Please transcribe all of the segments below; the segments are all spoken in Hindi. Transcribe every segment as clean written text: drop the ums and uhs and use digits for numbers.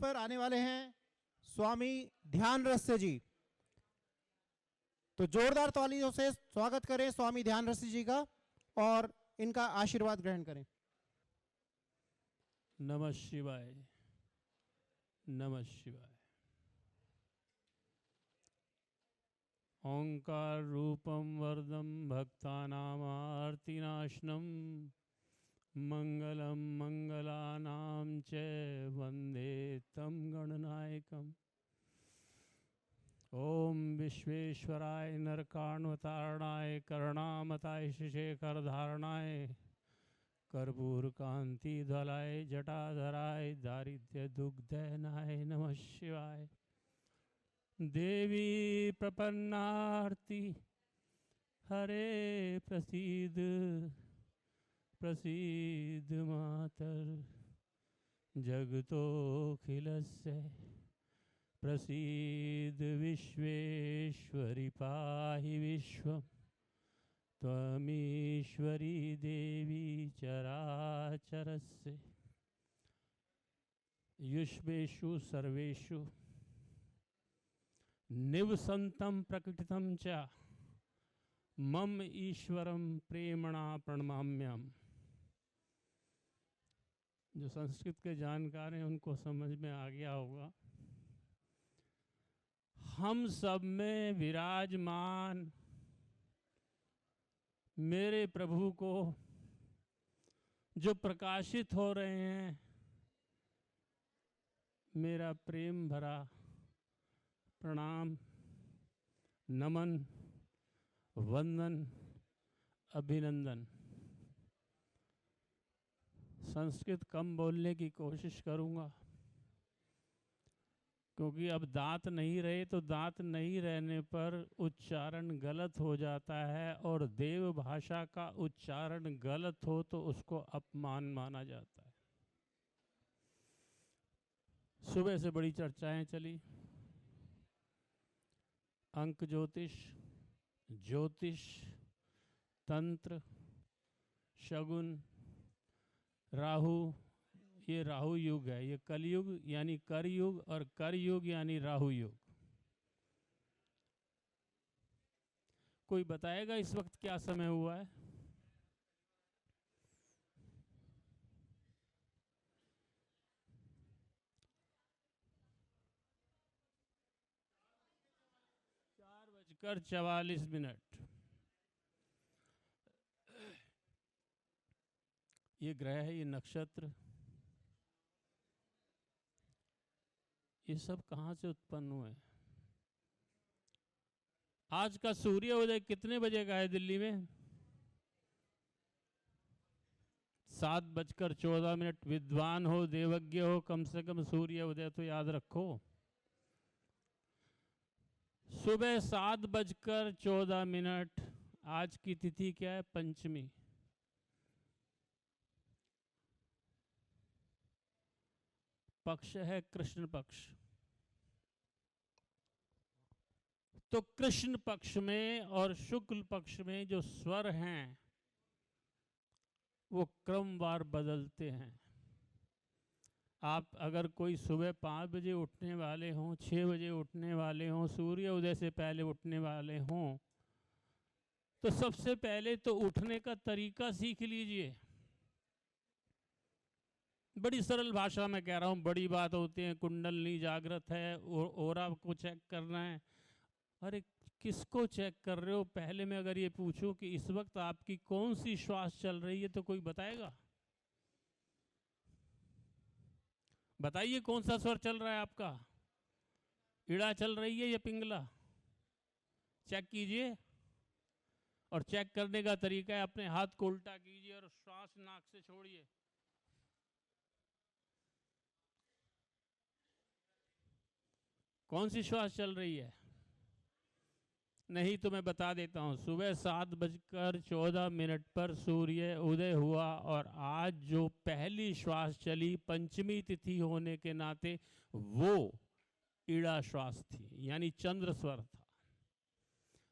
पर आने वाले हैं स्वामी ध्यान रस्य जी। तो जोरदार तालियों से स्वागत करें स्वामी ध्यान रस्य जी का और इनका आशीर्वाद ग्रहण करें। नमः शिवाय, नमः शिवाय। ओंकार रूपम वरदम भक्तानामार्तिनाशनम मंगलम मंगलानां च वंदे तं गणनायकम्। ओम विश्वेश्वराय नरकाणवतारणाय करुणामताय शेखरधारणाय कर्पूर कांति धलाय जटाधराय दारिद्र्य दुग्धनाय नमः शिवाय। देवी प्रपन्नार्ति हरे प्रसीद प्रसीद मातर जगतोऽखिलस्य प्रसीद विश्वेश्वरी पाहि विश्वम् त्वमीश्वरी देवी चराचरस्य युष्मेषु सर्वेषु निवसन्तं प्रकटितं च मम ईश्वरं प्रेमणा प्रणमाम्यहम्। जो संस्कृत के जानकार हैं उनको समझ में आ गया होगा। हम सब में विराजमान मेरे प्रभु को जो प्रकाशित हो रहे हैं, मेरा प्रेम भरा प्रणाम, नमन, वंदन, अभिनंदन। संस्कृत कम बोलने की कोशिश करूंगा क्योंकि अब दांत नहीं रहे तो दांत नहीं रहने पर उच्चारण गलत हो जाता है और देव भाषा का उच्चारण गलत हो तो उसको अपमान माना जाता है। सुबह से बड़ी चर्चाएं चली। अंक ज्योतिष, ज्योतिष, तंत्र, शगुन, राहु। ये राहु युग है, ये कलयुग यानी कर युग और कर युग यानी राहु युग। कोई बताएगा इस वक्त क्या समय हुआ है? चार बजकर 44 ये ग्रह है, ये नक्षत्र, ये सब कहाँ से उत्पन्न हुए? आज का सूर्य उदय कितने बजे का है दिल्ली में? 7:14। विद्वान हो, देवज्ञ हो, कम से कम सूर्य उदय तो याद रखो। सुबह 7:14। आज की तिथि क्या है? पंचमी। पक्ष है कृष्ण पक्ष। तो कृष्ण पक्ष में और शुक्ल पक्ष में जो स्वर हैं वो क्रमवार बदलते हैं। आप अगर कोई सुबह 5 बजे उठने वाले हों, 6 बजे उठने वाले हों, सूर्य उदय से पहले उठने वाले हों, तो सबसे पहले तो उठने का तरीका सीख लीजिए। बड़ी सरल भाषा में कह रहा हूँ, बड़ी बात होती है, कुंडलनी जागृत है, ओरा को चेक करना है। अरे किसको चेक कर रहे हो? पहले मैं अगर ये पूछूं कि इस वक्त आपकी कौन सी श्वास चल रही है तो कोई बताएगा? बताइए कौन सा स्वर चल रहा है आपका? इड़ा चल रही है या पिंगला? चेक कीजिए। और चेक करने का तरीका है अपने हाथ को उल्टा कीजिए और श्वास नाक से छोड़िए। कौन सी श्वास चल रही है? नहीं तो मैं बता देता हूँ। सुबह 7:14 पर सूर्य उदय हुआ और आज जो पहली श्वास चली पंचमी तिथि होने के नाते वो ईड़ा श्वास थी, यानी चंद्र स्वर था।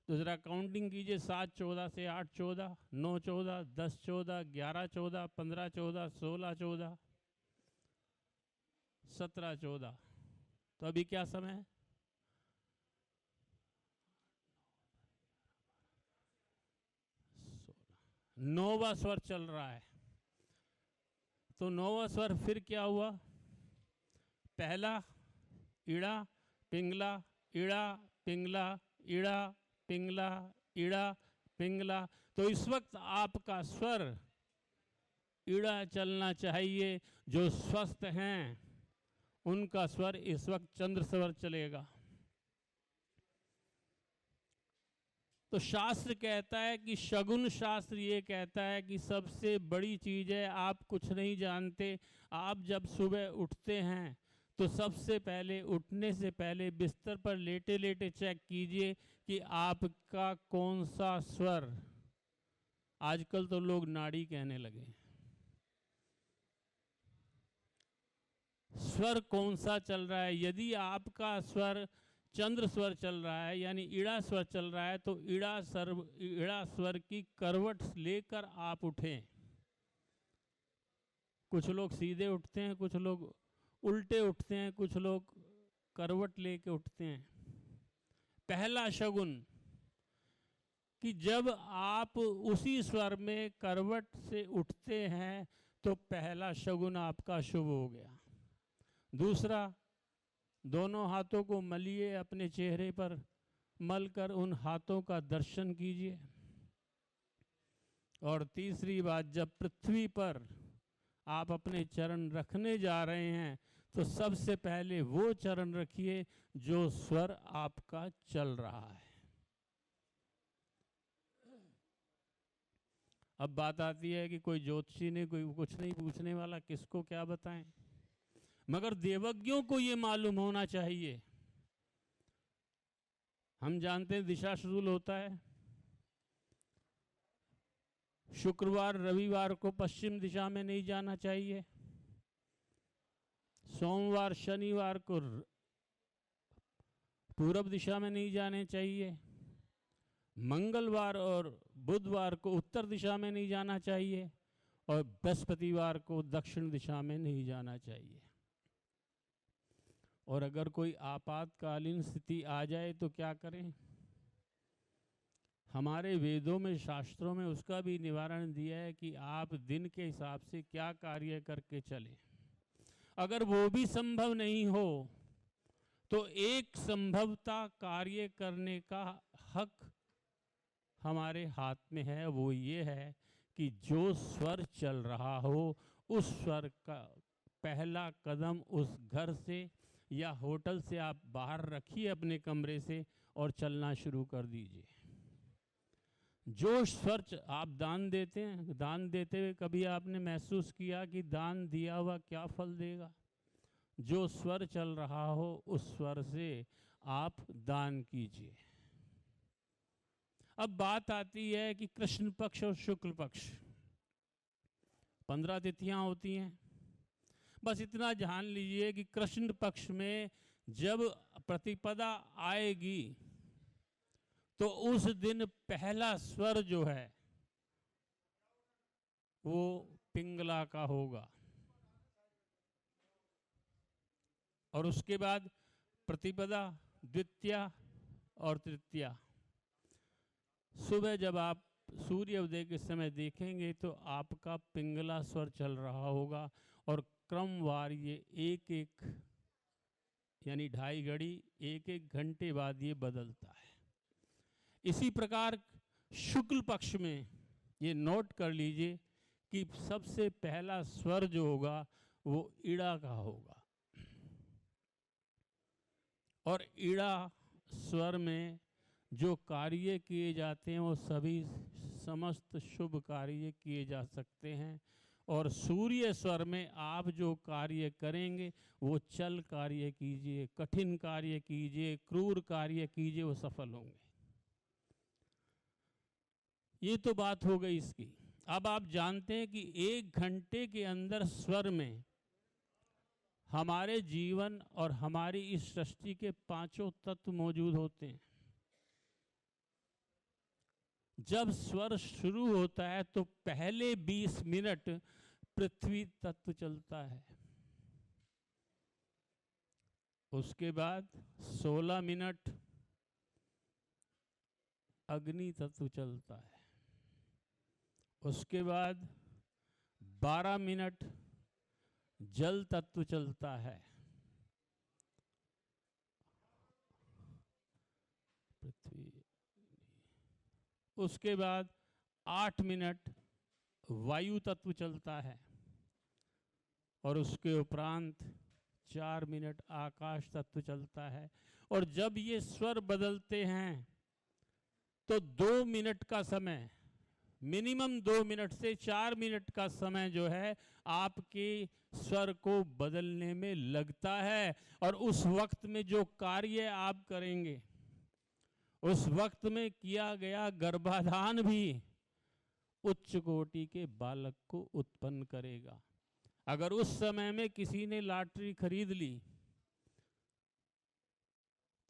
तो जरा काउंटिंग कीजिए। 7:14 से 8:14, 9:14, 10:14, 11:14, 15:14, 16:14, 17-14। तो अभी क्या समय है? 9वां स्वर चल रहा है। तो 9वां स्वर फिर क्या हुआ? पहला ईड़ा पिंगला, ईड़ा पिंगला, ईड़ा पिंगला, ईड़ा पिंगला। तो इस वक्त आपका स्वर ईड़ा चलना चाहिए। जो स्वस्थ हैं उनका स्वर इस वक्त चंद्र स्वर चलेगा। तो शास्त्र कहता है कि शगुन शास्त्र ये कहता है कि सबसे बड़ी चीज है, आप कुछ नहीं जानते। आप जब सुबह उठते हैं तो सबसे पहले उठने से पहले बिस्तर पर लेटे लेटे चेक कीजिए कि आपका कौन सा स्वर, आजकल तो लोग नाड़ी कहने लगे, स्वर कौन सा चल रहा है। यदि आपका स्वर चंद्र स्वर चल रहा है यानी ईड़ा स्वर चल रहा है तो ईड़ा स्वर की करवट लेकर आप उठें। कुछ लोग सीधे उठते हैं, कुछ लोग उल्टे उठते हैं, कुछ लोग करवट लेके उठते हैं। पहला शगुन कि जब आप उसी स्वर में करवट से उठते हैं तो पहला शगुन आपका शुभ हो गया। दूसरा, दोनों हाथों को मलिए, अपने चेहरे पर मलकर उन हाथों का दर्शन कीजिए। और तीसरी बात, जब पृथ्वी पर आप अपने चरण रखने जा रहे हैं तो सबसे पहले वो चरण रखिए जो स्वर आपका चल रहा है। अब बात आती है कि कोई ज्योतिषी ने कोई कुछ नहीं पूछने वाला, किसको क्या बताएं, मगर देवज्ञों को ये मालूम होना चाहिए। हम जानते हैं दिशा शुरू होता है शुक्रवार, रविवार को पश्चिम दिशा में नहीं जाना चाहिए। सोमवार शनिवार को पूरब दिशा में नहीं जाने चाहिए। मंगलवार और बुधवार को उत्तर दिशा में नहीं जाना चाहिए और बृहस्पतिवार को दक्षिण दिशा में नहीं जाना चाहिए। और अगर कोई आपातकालीन स्थिति आ जाए तो क्या करें? हमारे वेदों में, शास्त्रों में उसका भी निवारण दिया है कि आप दिन के हिसाब से क्या कार्य करके चलें। अगर वो भी संभव नहीं हो तो एक संभवता कार्य करने का हक हमारे हाथ में है। वो ये है कि जो स्वर चल रहा हो उस स्वर का पहला कदम उस घर से या होटल से आप बाहर रखिए अपने कमरे से और चलना शुरू कर दीजिए। जो स्वर आप दान देते हैं, दान देते हुए कभी आपने महसूस किया कि दान दिया हुआ क्या फल देगा? जो स्वर चल रहा हो उस स्वर से आप दान कीजिए। अब बात आती है कि कृष्ण पक्ष और शुक्ल पक्ष 15 तिथियां होती हैं। बस इतना जान लीजिए कि कृष्ण पक्ष में जब प्रतिपदा आएगी तो उस दिन पहला स्वर जो है वो पिंगला का होगा और उसके बाद प्रतिपदा, द्वितीया और तृतीया। सुबह जब आप सूर्योदय के समय देखेंगे तो आपका पिंगला स्वर चल रहा होगा और क्रमवार ये एक एक यानी 2.5 घड़ी, एक एक घंटे बाद ये बदलता है। इसी प्रकार शुक्ल पक्ष में ये नोट कर लीजिए कि सबसे पहला स्वर जो होगा वो ईड़ा का होगा और ईड़ा स्वर में जो कार्य किए जाते हैं वो सभी समस्त शुभ कार्य किए जा सकते हैं। और सूर्य स्वर में आप जो कार्य करेंगे वो चल कार्य कीजिए, कठिन कार्य कीजिए, क्रूर कार्य कीजिए, वो सफल होंगे। ये तो बात हो गई इसकी। अब आप जानते हैं कि 1 घंटे के अंदर स्वर में हमारे जीवन और हमारी इस सृष्टि के 5 तत्व मौजूद होते हैं। जब स्वर शुरू होता है तो पहले 20 मिनट पृथ्वी तत्व चलता है। उसके बाद 16 मिनट अग्नि तत्व चलता है, उसके बाद 12 मिनट जल तत्व चलता है, पृथ्वी, उसके बाद 8 मिनट वायु तत्व चलता है और उसके उपरांत 4 मिनट आकाश तत्व चलता है। और जब ये स्वर बदलते हैं तो 2 मिनट का समय, मिनिमम 2 मिनट से 4 मिनट का समय जो है आपके स्वर को बदलने में लगता है। और उस वक्त में जो कार्य आप करेंगे, उस वक्त में किया गया गर्भाधान भी उच्च कोटि के बालक को उत्पन्न करेगा। अगर उस समय में किसी ने लॉटरी खरीद ली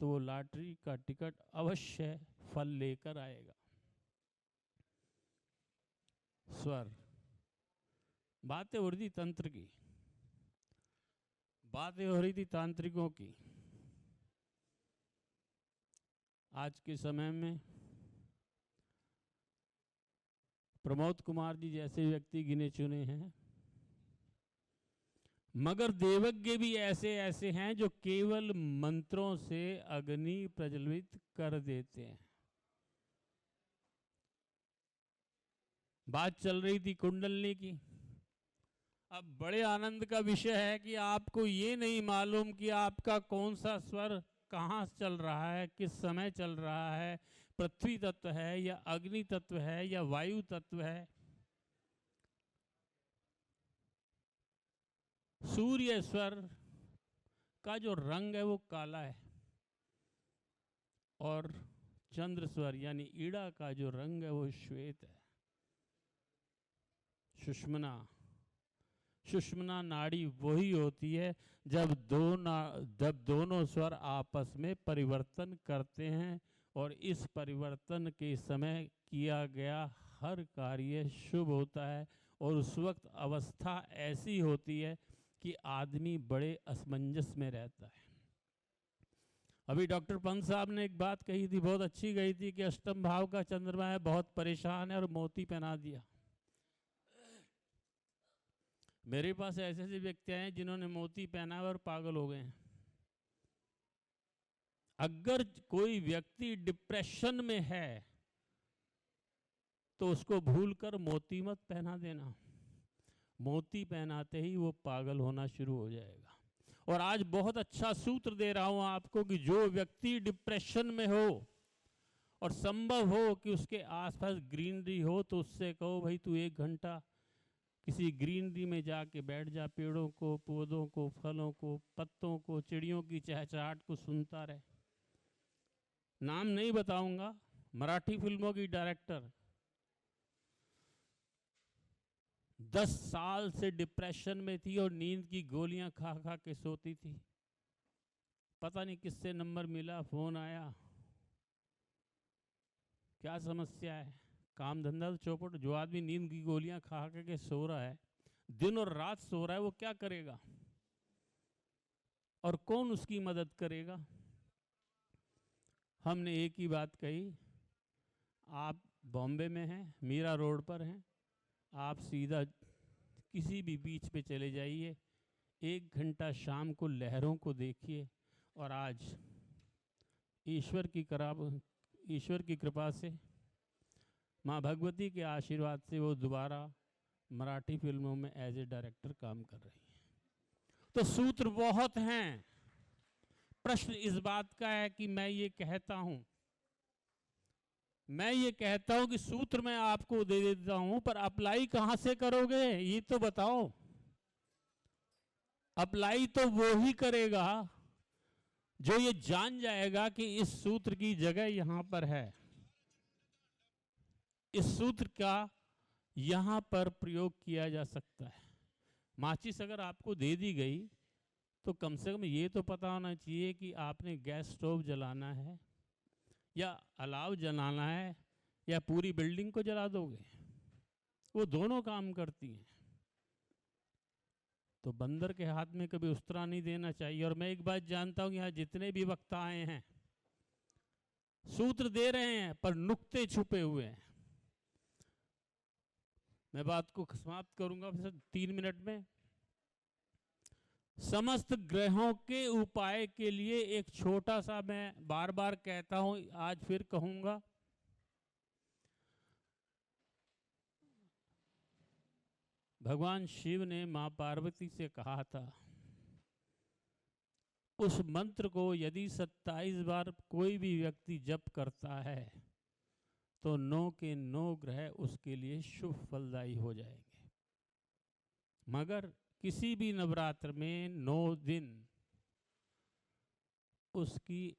तो वो लॉटरी का टिकट अवश्य फल लेकर आएगा। स्वर, बातें हो रही थी तंत्र की, बातें हो रही थी तांत्रिकों की। आज के समय में प्रमोद कुमार जी जैसे व्यक्ति गिने चुने हैं, मगर देवज्ञ भी ऐसे ऐसे हैं जो केवल मंत्रों से अग्नि प्रज्वलित कर देते हैं। बात चल रही थी कुंडलनी की। अब बड़े आनंद का विषय है कि आपको ये नहीं मालूम कि आपका कौन सा स्वर कहाँ चल रहा है, किस समय चल रहा है, पृथ्वी तत्व है या अग्नि तत्व है या वायु तत्व है। सूर्य स्वर का जो रंग है वो काला है और चंद्र स्वर यानी ईड़ा का जो रंग है वो श्वेत है। सुषुम्ना, सुषुम्ना नाड़ी वही होती है जब दोनों स्वर आपस में परिवर्तन करते हैं और इस परिवर्तन के समय किया गया हर कार्य शुभ होता है। और उस वक्त अवस्था ऐसी होती है कि आदमी बड़े असमंजस में रहता है। अभी डॉक्टर पंत साहब ने एक बात कही थी, बहुत अच्छी कही थी कि अष्टम भाव का चंद्रमा है, बहुत परेशान है और मोती पहना दिया। मेरे पास ऐसे ऐसे व्यक्ति आए जिन्होंने मोती पहना और पागल हो गए हैं। अगर कोई व्यक्ति डिप्रेशन में है तो उसको भूलकर मोती मत पहना देना। मोती पहनाते ही वो पागल होना शुरू हो जाएगा। और आज बहुत अच्छा सूत्र दे रहा हूं आपको कि जो व्यक्ति डिप्रेशन में हो और संभव हो कि उसके आसपास ग्रीनरी हो तो उससे कहो भाई तू 1 घंटा किसी ग्रीनरी में जाके बैठ जा, पेड़ों को, पौधों को, फलों को, पत्तों को, चिड़ियों की चहचहाट को सुनता रहे। नाम नहीं बताऊंगा, मराठी फिल्मों की डायरेक्टर 10 साल से डिप्रेशन में थी और नींद की गोलियां खा खा के सोती थी। पता नहीं किससे नंबर मिला, फोन आया, क्या समस्या है? काम धंधा तो चौपट। जो आदमी नींद की गोलियां खा के सो रहा है, दिन और रात सो रहा है, वो क्या करेगा और कौन उसकी मदद करेगा? हमने एक ही बात कही, आप बॉम्बे में हैं, मीरा रोड पर हैं, आप सीधा किसी भी बीच पे चले जाइए, 1 घंटा शाम को लहरों को देखिए और आज ईश्वर की कृपा से, माँ भगवती के आशीर्वाद से वो दोबारा मराठी फिल्मों में एज ए डायरेक्टर काम कर रही हैं। तो सूत्र बहुत हैं। प्रश्न इस बात का है कि मैं ये कहता हूं कि सूत्र मैं आपको दे देता हूं, पर अप्लाई कहां से करोगे ये तो बताओ। अप्लाई तो वो ही करेगा जो ये जान जाएगा कि इस सूत्र की जगह यहां पर है, इस सूत्र का यहां पर प्रयोग किया जा सकता है। माचिस अगर आपको दे दी गई तो कम से कम ये तो पता होना चाहिए कि आपने गैस स्टोव जलाना है या अलाव जलाना है या पूरी बिल्डिंग को जला दोगे। वो दोनों काम करती हैं। तो बंदर के हाथ में कभी उस तरह नहीं देना चाहिए। और मैं एक बात जानता हूँ, यहाँ जितने भी वक्ता आए हैं सूत्र दे रहे हैं पर नुक्ते छुपे हुए हैं। मैं बात को समाप्त करूंगा 3 मिनट में। समस्त ग्रहों के उपाय के लिए एक छोटा सा, मैं बार बार कहता हूं, आज फिर कहूंगा, भगवान शिव ने मां पार्वती से कहा था, उस मंत्र को यदि 27 बार कोई भी व्यक्ति जप करता है तो 9 के 9 ग्रह उसके लिए शुभ फलदायी हो जाएंगे। मगर किसी भी नवरात्र में 9 दिन उसकी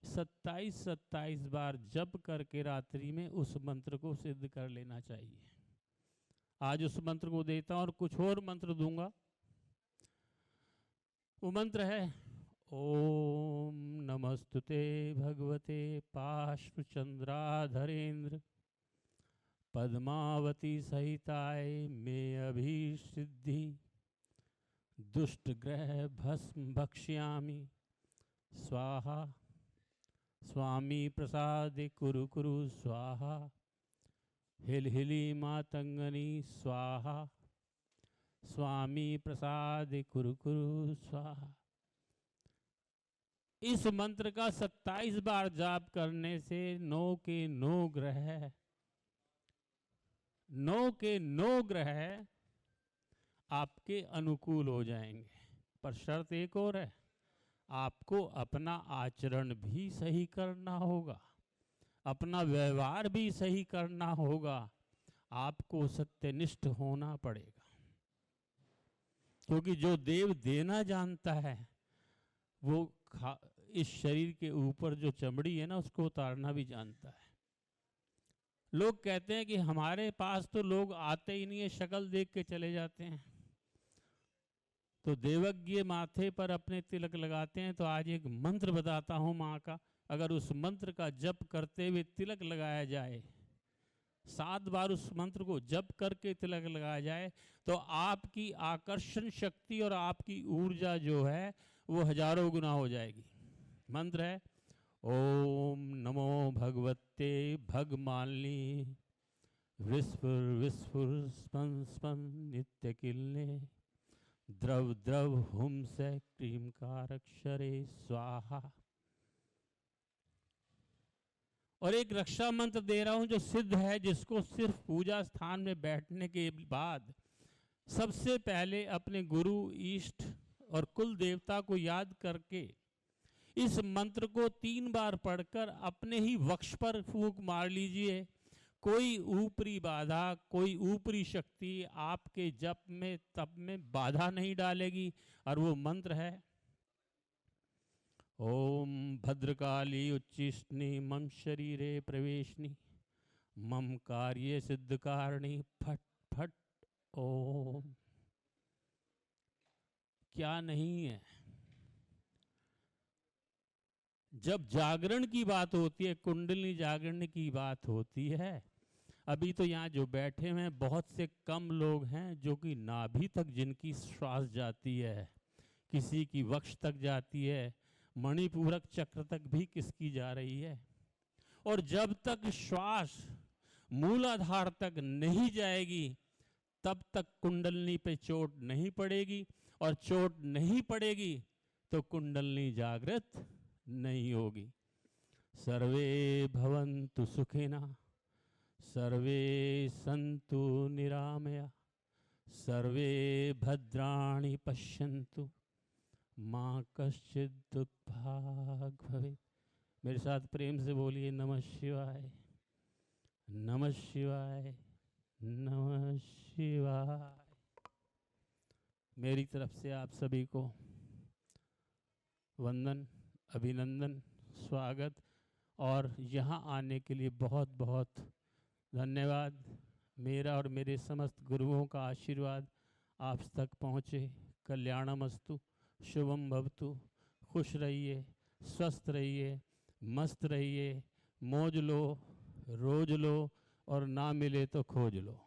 27 बार जप करके रात्रि में उस मंत्र को सिद्ध कर लेना चाहिए। आज उस मंत्र को देता हूं और कुछ और मंत्र दूंगा। वो मंत्र है, ओम नमस्तुते भगवते पार्श्वचंद्राधरेन्द्र पद्मावती सहिताय मे अभिसिद्धि दुष्ट ग्रह भस्म भक्ष्यामि स्वाहा स्वामी प्रसादे कुरु कुरु स्वाहा हिल हिली मातंगनी स्वाहा स्वामी प्रसादे कुरु कुरु स्वाहा। इस मंत्र का 27 बार जाप करने से 9 के 9 ग्रह 9 के 9 ग्रह आपके अनुकूल हो जाएंगे। पर शर्त एक और है, आपको अपना आचरण भी सही करना होगा, अपना व्यवहार भी सही करना होगा, आपको सत्यनिष्ठ होना पड़ेगा। क्योंकि जो देव देना जानता है वो इस शरीर के ऊपर जो चमड़ी है ना उसको उतारना भी जानता है। लोग कहते हैं कि हमारे पास तो लोग आते ही नहीं है, शक्ल देख के चले जाते हैं। तो देवज्ञ माथे पर अपने तिलक लगाते हैं। तो आज एक मंत्र बताता हूं माँ का, अगर उस मंत्र का जप करते हुए तिलक लगाया जाए, 7 बार उस मंत्र को जप करके तिलक लगाया जाए, तो आपकी आकर्षण शक्ति और आपकी ऊर्जा जो है वो हजारों गुना हो जाएगी। मंत्र है, ओम नमो भगवते भगमालिनी विस्फुर विस्फुर स्पन स्पन नित्य किलने द्रव द्रव हुम से क्रीमकारक्षरे स्वाहा। और एक रक्षा मंत्र दे रहा हूं जो सिद्ध है, जिसको सिर्फ पूजा स्थान में बैठने के बाद सबसे पहले अपने गुरु इष्ट और कुल देवता को याद करके इस मंत्र को 3 बार पढ़कर अपने ही वक्ष पर फूंक मार लीजिए। कोई ऊपरी बाधा, कोई ऊपरी शक्ति आपके जप में तप में बाधा नहीं डालेगी। और वो मंत्र है, ओम भद्रकाली उच्चिष्टि मम शरीरे प्रवेशनी मम कार्य सिद्ध कारणी फट फट ओम। क्या नहीं है, जब जागरण की बात होती है, कुंडली जागरण की बात होती है, अभी तो यहाँ जो बैठे हुए हैं बहुत से कम लोग हैं जो कि नाभि तक जिनकी श्वास जाती है, किसी की वक्ष तक जाती है, मणिपूरक चक्र तक भी किसकी जा रही है। और जब तक श्वास मूलाधार तक नहीं जाएगी तब तक कुंडलनी पे चोट नहीं पड़ेगी, और चोट नहीं पड़ेगी तो कुंडलनी जागृत नहीं होगी। सर्वे भवन्तु सुखिना सर्वे सन्तु निरामया सर्वे भद्राणि पश्यन्तु माँ कश्चित् दुर्भाग् भवेत्। मेरे साथ प्रेम से बोलिए, नमः शिवाय नमः शिवाय नमः शिवाय। मेरी तरफ से आप सभी को वंदन, अभिनंदन, स्वागत और यहाँ आने के लिए बहुत बहुत धन्यवाद। मेरा और मेरे समस्त गुरुओं का आशीर्वाद आप तक पहुँचे। कल्याणमस्तु, शुभम भवतु। खुश रहिए, स्वस्थ रहिए, मस्त रहिए, मौज लो, रोज लो और ना मिले तो खोज लो।